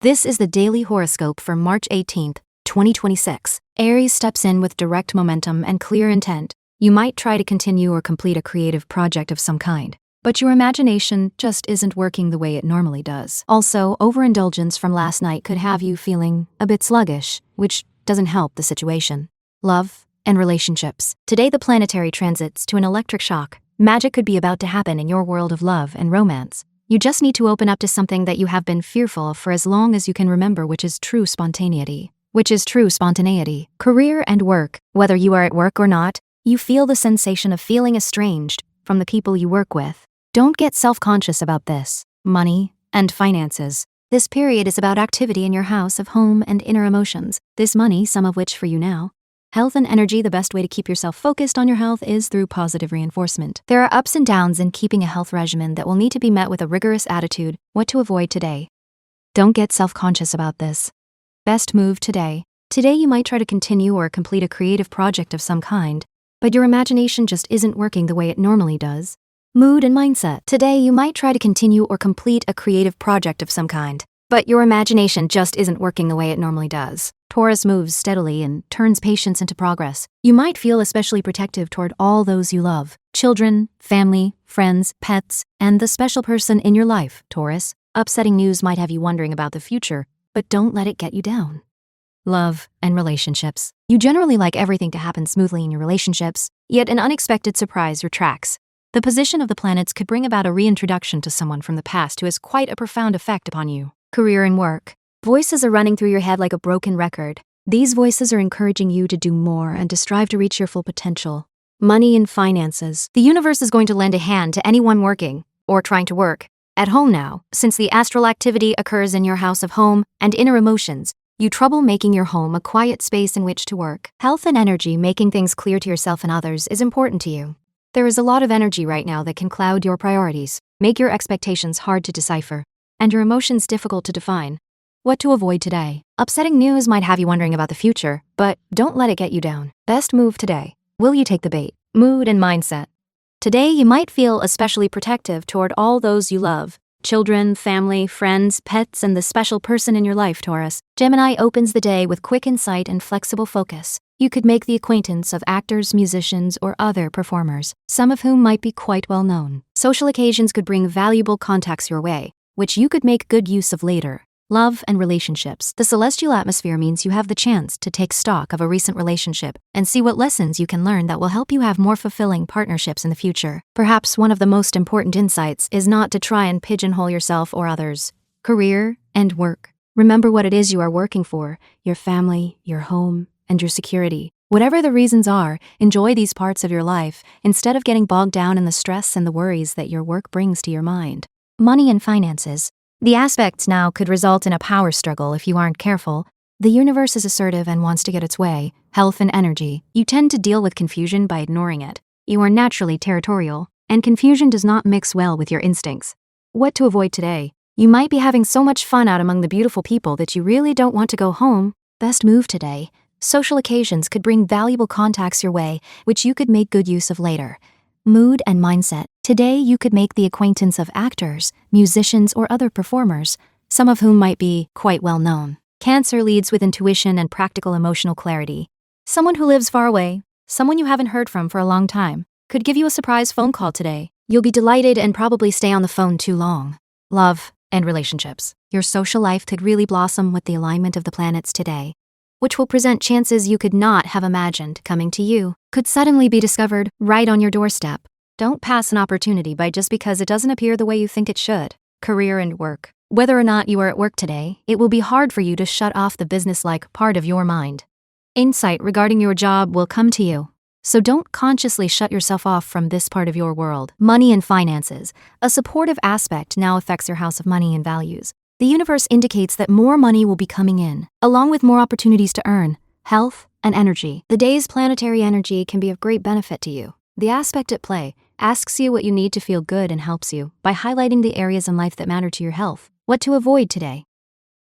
This is the daily horoscope for March 18th, 2026. Aries steps in with direct momentum and clear intent. You might try to continue or complete a creative project of some kind, but your imagination just isn't working the way it normally does. Also, overindulgence from last night could have you feeling a bit sluggish, which doesn't help the situation. Love and relationships. Today the planetary transits to an electric shock. Magic could be about to happen in your world of love and romance. You just need to open up to something that you have been fearful of for as long as you can remember, which is true spontaneity. Career and work. Whether you are at work or not, you feel the sensation of feeling estranged from the people you work with. Don't get self-conscious about this. Money and finances. This period is about activity in your house of home and inner emotions. This money, some of which for you now. Health and energy. The best way to keep yourself focused on your health is through positive reinforcement. There are ups and downs in keeping a health regimen that will need to be met with a rigorous attitude. What to avoid today? Don't get self-conscious about this. Best move today. Today you might try to continue or complete a creative project of some kind, but your imagination just isn't working the way it normally does. Mood and mindset. Today you might try to continue or complete a creative project of some kind, but your imagination just isn't working the way it normally does. Taurus moves steadily and turns patience into progress. You might feel especially protective toward all those you love. Children, family, friends, pets, and the special person in your life, Taurus. Upsetting news might have you wondering about the future, but don't let it get you down. Love and relationships. You generally like everything to happen smoothly in your relationships, yet an unexpected surprise your tracks. The position of the planets could bring about a reintroduction to someone from the past who has quite a profound effect upon you. Career and work. Voices are running through your head like a broken record. These voices are encouraging you to do more and to strive to reach your full potential. Money and finances. The universe is going to lend a hand to anyone working, or trying to work, at home now. Since the astral activity occurs in your house of home and inner emotions, you trouble making your home a quiet space in which to work. Health and energy. Making things clear to yourself and others is important to you. There is a lot of energy right now that can cloud your priorities, make your expectations hard to decipher, and your emotions difficult to define. What to avoid today? Upsetting news might have you wondering about the future, but don't let it get you down. Best move today. Will you take the bait? Mood and mindset. Today you might feel especially protective toward all those you love. Children, family, friends, pets, and the special person in your life, Taurus. Gemini opens the day with quick insight and flexible focus. You could make the acquaintance of actors, musicians, or other performers, some of whom might be quite well known. Social occasions could bring valuable contacts your way, which you could make good use of later. Love and relationships. The celestial atmosphere means you have the chance to take stock of a recent relationship and see what lessons you can learn that will help you have more fulfilling partnerships in the future. Perhaps one of the most important insights is not to try and pigeonhole yourself or others. Career and work. Remember what it is you are working for: your family, your home, and your security. Whatever the reasons are, enjoy these parts of your life instead of getting bogged down in the stress and the worries that your work brings to your mind. Money and finances. The aspects now could result in a power struggle if you aren't careful. The universe is assertive and wants to get its way. Health and energy. You tend to deal with confusion by ignoring it. You are naturally territorial, and confusion does not mix well with your instincts. What to avoid today? You might be having so much fun out among the beautiful people that you really don't want to go home. Best move today. Social occasions could bring valuable contacts your way, which you could make good use of later. Mood and mindset. Today you could make the acquaintance of actors, musicians, or other performers, some of whom might be quite well known. Cancer leads with intuition and practical emotional clarity. Someone who lives far away, someone you haven't heard from for a long time, could give you a surprise phone call today. You'll be delighted and probably stay on the phone too long. Love and relationships. Your social life could really blossom with the alignment of the planets today, which will present chances you could not have imagined coming to you, could suddenly be discovered right on your doorstep. Don't pass an opportunity by just because it doesn't appear the way you think it should. Career and work. Whether or not you are at work today, it will be hard for you to shut off the business-like part of your mind. Insight regarding your job will come to you, so don't consciously shut yourself off from this part of your world. Money and finances. A supportive aspect now affects your house of money and values. The universe indicates that more money will be coming in, along with more opportunities to earn. Health and energy. The day's planetary energy can be of great benefit to you. The aspect at play asks you what you need to feel good and helps you by highlighting the areas in life that matter to your health. What to avoid today?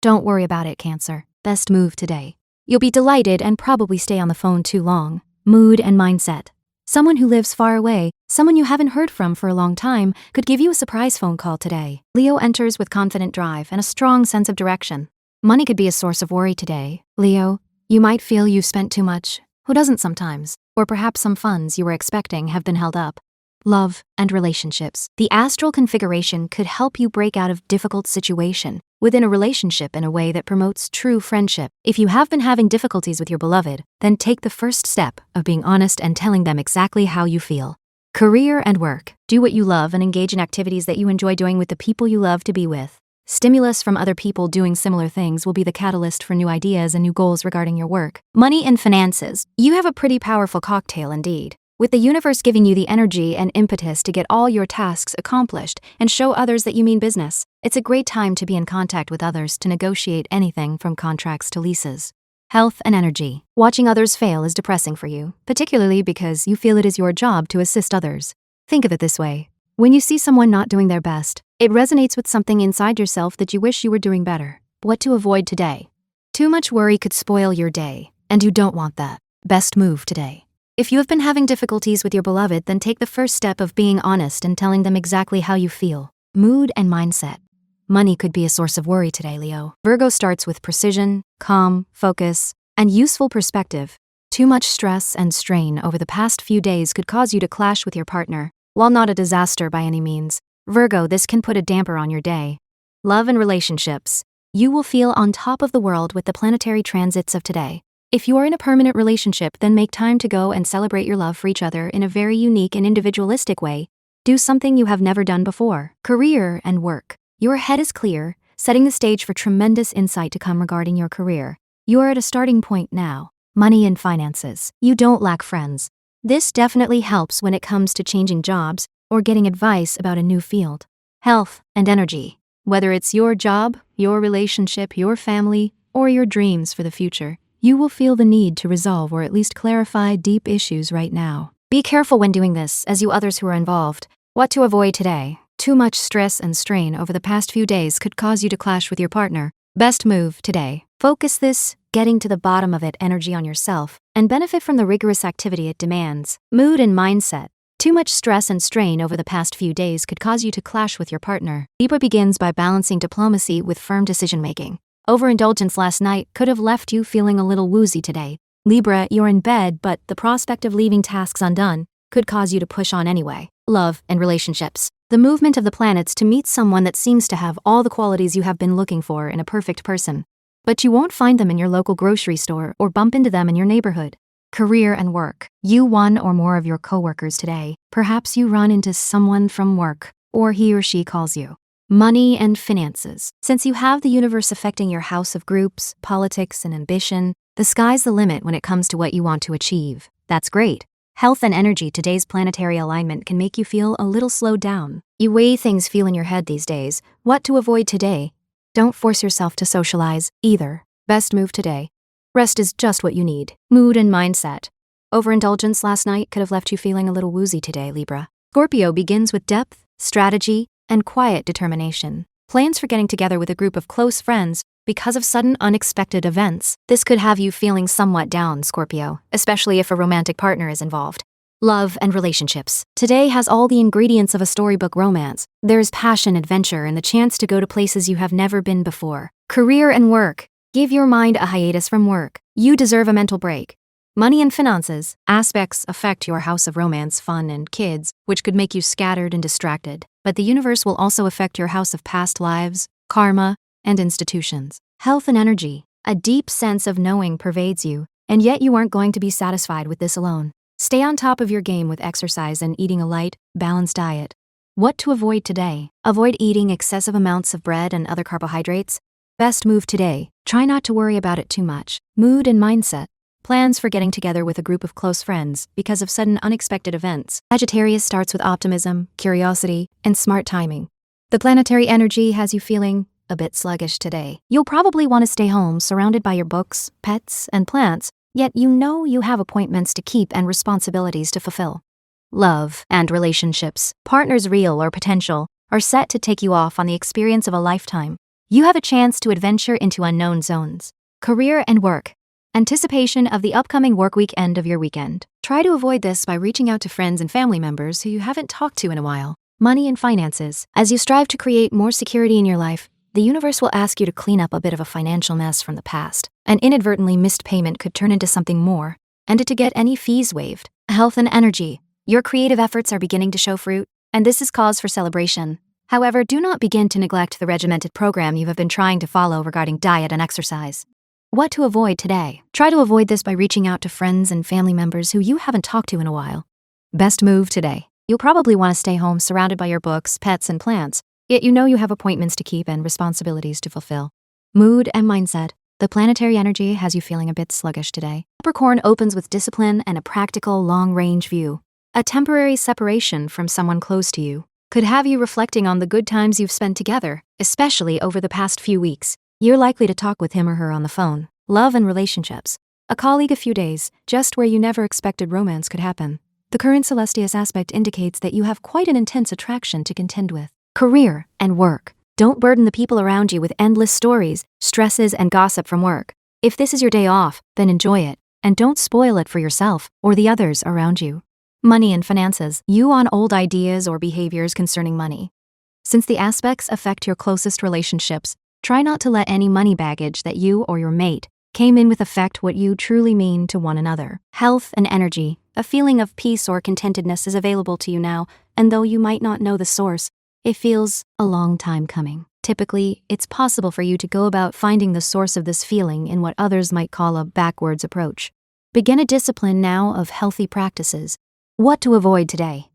Don't worry about it, Cancer. Best move today. You'll be delighted and probably stay on the phone too long. Mood and mindset. Someone who lives far away, someone you haven't heard from for a long time, could give you a surprise phone call today. Leo enters with confident drive and a strong sense of direction. Money could be a source of worry today, Leo. You might feel you've spent too much. Who doesn't sometimes? Or perhaps some funds you were expecting have been held up. Love and relationships. The astral configuration could help you break out of difficult situation within a relationship in a way that promotes true friendship. If you have been having difficulties with your beloved, then take the first step of being honest and telling them exactly how you feel. Career and work. Do what you love and engage in activities that you enjoy doing with the people you love to be with. Stimulus from other people doing similar things will be the catalyst for new ideas and new goals regarding your work. Money and finances. You have a pretty powerful cocktail indeed, with the universe giving you the energy and impetus to get all your tasks accomplished and show others that you mean business. It's a great time to be in contact with others to negotiate anything from contracts to leases. Health and energy. Watching others fail is depressing for you, particularly because you feel it is your job to assist others. Think of it this way. When you see someone not doing their best, it resonates with something inside yourself that you wish you were doing better. What to avoid today? Too much worry could spoil your day, and you don't want that. Best move today. If you have been having difficulties with your beloved, then take the first step of being honest and telling them exactly how you feel. Mood and mindset. Money could be a source of worry today, Leo. Virgo starts with precision, calm, focus, and useful perspective. Too much stress and strain over the past few days could cause you to clash with your partner. While not a disaster by any means, Virgo, this can put a damper on your day. Love and relationships. You will feel on top of the world with the planetary transits of today. If you are in a permanent relationship, then make time to go and celebrate your love for each other in a very unique and individualistic way. Do something you have never done before. Career and work. Your head is clear, setting the stage for tremendous insight to come regarding your career. You are at a starting point now. Money and finances. You don't lack friends. This definitely helps when it comes to changing jobs or getting advice about a new field. Health and energy. Whether it's your job, your relationship, your family, or your dreams for the future, you will feel the need to resolve or at least clarify deep issues right now. Be careful when doing this, as you others who are involved. What to avoid today? Too much stress and strain over the past few days could cause you to clash with your partner. Best move today. Focus this, getting to the bottom of it energy on yourself, and benefit from the rigorous activity it demands. Mood and mindset. Too much stress and strain over the past few days could cause you to clash with your partner. Libra begins by balancing diplomacy with firm decision-making. Overindulgence last night could have left you feeling a little woozy today. Libra, you're in bed, but the prospect of leaving tasks undone could cause you to push on anyway. Love and relationships. The movement of the planets to meet someone that seems to have all the qualities you have been looking for in a perfect person. But you won't find them in your local grocery store or bump into them in your neighborhood. Career and work. You one or more of your coworkers today. Perhaps you run into someone from work, or he or she calls you. Money and finances. Since you have the universe affecting your house of groups, politics, and ambition, the sky's the limit when it comes to what you want to achieve. That's great. Health and energy. Today's planetary alignment can make you feel a little slowed down. You weigh things feel in your head these days. What to avoid today? Don't force yourself to socialize, either. Best move today. Rest is just what you need. Mood and mindset. Overindulgence last night could have left you feeling a little woozy today, Libra. Scorpio begins with depth, strategy, and quiet determination. Plans for getting together with a group of close friends because of sudden unexpected events. This could have you feeling somewhat down, Scorpio, especially if a romantic partner is involved. Love and relationships. Today has all the ingredients of a storybook romance. There's passion, adventure, and the chance to go to places you have never been before. Career and work. Give your mind a hiatus from work. You deserve a mental break. Money and finances. Aspects affect your house of romance, fun, and kids, which could make you scattered and distracted. But the universe will also affect your house of past lives, karma, and institutions. Health and energy. A deep sense of knowing pervades you, and yet you aren't going to be satisfied with this alone. Stay on top of your game with exercise and eating a light, balanced diet. What to avoid today? Avoid eating excessive amounts of bread and other carbohydrates. Best move today. Try not to worry about it too much. Mood and mindset. Plans for getting together with a group of close friends because of sudden unexpected events. Sagittarius starts with optimism, curiosity, and smart timing. The planetary energy has you feeling a bit sluggish today. You'll probably want to stay home surrounded by your books, pets, and plants, yet you know you have appointments to keep and responsibilities to fulfill. Love and relationships. Partners, real or potential, are set to take you off on the experience of a lifetime. You have a chance to adventure into unknown zones. Career and work. Anticipation of the upcoming work weekend of your weekend. Try to avoid this by reaching out to friends and family members who you haven't talked to in a while. Money and finances. As you strive to create more security in your life, the universe will ask you to clean up a bit of a financial mess from the past. An inadvertently missed payment could turn into something more, and to get any fees waived. Health and energy. Your creative efforts are beginning to show fruit, and this is cause for celebration. However, do not begin to neglect the regimented program you have been trying to follow regarding diet and exercise. What to avoid today? Try to avoid this by reaching out to friends and family members who you haven't talked to in a while. Best move today. You'll probably want to stay home surrounded by your books, pets, and plants, yet you know you have appointments to keep and responsibilities to fulfill. Mood and mindset. The planetary energy has you feeling a bit sluggish today. Capricorn opens with discipline and a practical, long-range view. A temporary separation from someone close to you could have you reflecting on the good times you've spent together, especially over the past few weeks. You're likely to talk with him or her on the phone. Love and relationships. A colleague a few days, just where you never expected romance could happen. The current Celestius aspect indicates that you have quite an intense attraction to contend with. Career and work. Don't burden the people around you with endless stories, stresses, and gossip from work. If this is your day off, then enjoy it, and don't spoil it for yourself or the others around you. Money and finances. You on old ideas or behaviors concerning money. Since the aspects affect your closest relationships, try not to let any money baggage that you or your mate came in with affect what you truly mean to one another. Health and energy. A feeling of peace or contentedness is available to you now, and though you might not know the source, it feels a long time coming. Typically, it's possible for you to go about finding the source of this feeling in what others might call a backwards approach. Begin a discipline now of healthy practices. What to avoid today?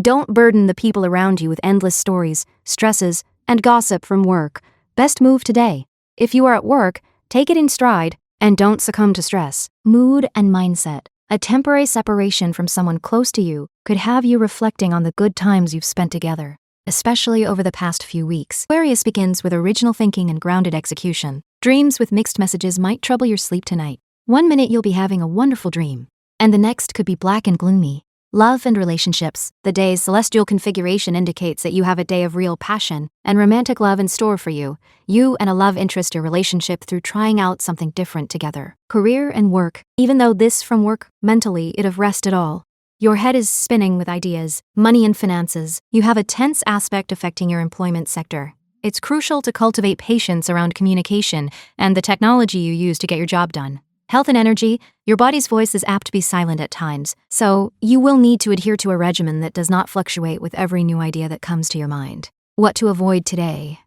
Don't burden the people around you with endless stories, stresses, and gossip from work. Best move today. If you are at work, take it in stride and don't succumb to stress. Mood and mindset. A temporary separation from someone close to you could have you reflecting on the good times you've spent together, especially over the past few weeks. Aquarius begins with original thinking and grounded execution. Dreams with mixed messages might trouble your sleep tonight. 1 minute you'll be having a wonderful dream, and the next could be black and gloomy. Love and relationships. The day's celestial configuration indicates that you have a day of real passion and romantic love in store for you. You and a love interest your relationship through trying out something different together. Career and work. Even though this from work, mentally, it of rest at all. Your head is spinning with ideas, money and finances. You have a tense aspect affecting your employment sector. It's crucial to cultivate patience around communication and the technology you use to get your job done. Health and energy. Your body's voice is apt to be silent at times, so you will need to adhere to a regimen that does not fluctuate with every new idea that comes to your mind. What to avoid today?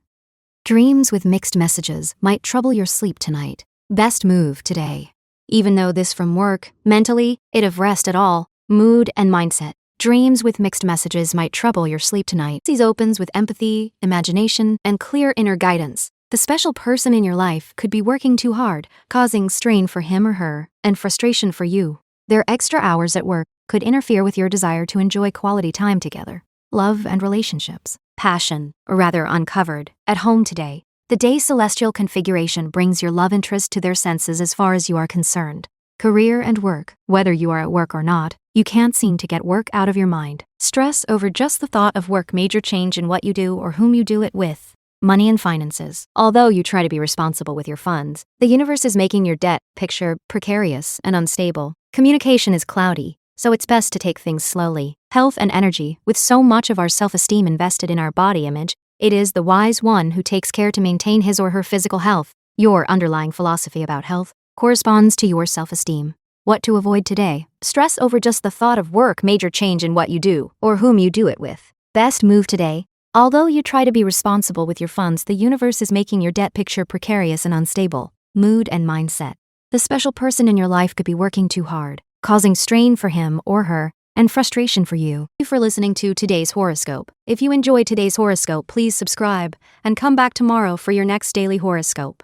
Dreams with mixed messages might trouble your sleep tonight. Best move today. Even though this from work, mentally, it of rest at all. Mood and mindset. Dreams with mixed messages might trouble your sleep tonight. These opens with empathy, imagination, and clear inner guidance. The special person in your life could be working too hard, causing strain for him or her, and frustration for you. Their extra hours at work could interfere with your desire to enjoy quality time together. Love and relationships. Passion, or rather uncovered, at home today. The day's celestial configuration brings your love interest to their senses as far as you are concerned. Career and work. Whether you are at work or not, you can't seem to get work out of your mind. Stress over just the thought of work. Major change in what you do or whom you do it with. Money and finances. Although you try to be responsible with your funds, the universe is making your debt picture precarious and unstable. Communication is cloudy, so it's best to take things slowly. Health and energy. With so much of our self-esteem invested in our body image, it is the wise one who takes care to maintain his or her physical health. Your underlying philosophy about health corresponds to your self-esteem. What to avoid today? Stress over just the thought of work. Major change in what you do or whom you do it with. Best move today. Although you try to be responsible with your funds, the universe is making your debt picture precarious and unstable. Mood and mindset. The special person in your life could be working too hard, causing strain for him or her, and frustration for you. Thank you for listening to today's horoscope. If you enjoyed today's horoscope, please subscribe and come back tomorrow for your next daily horoscope.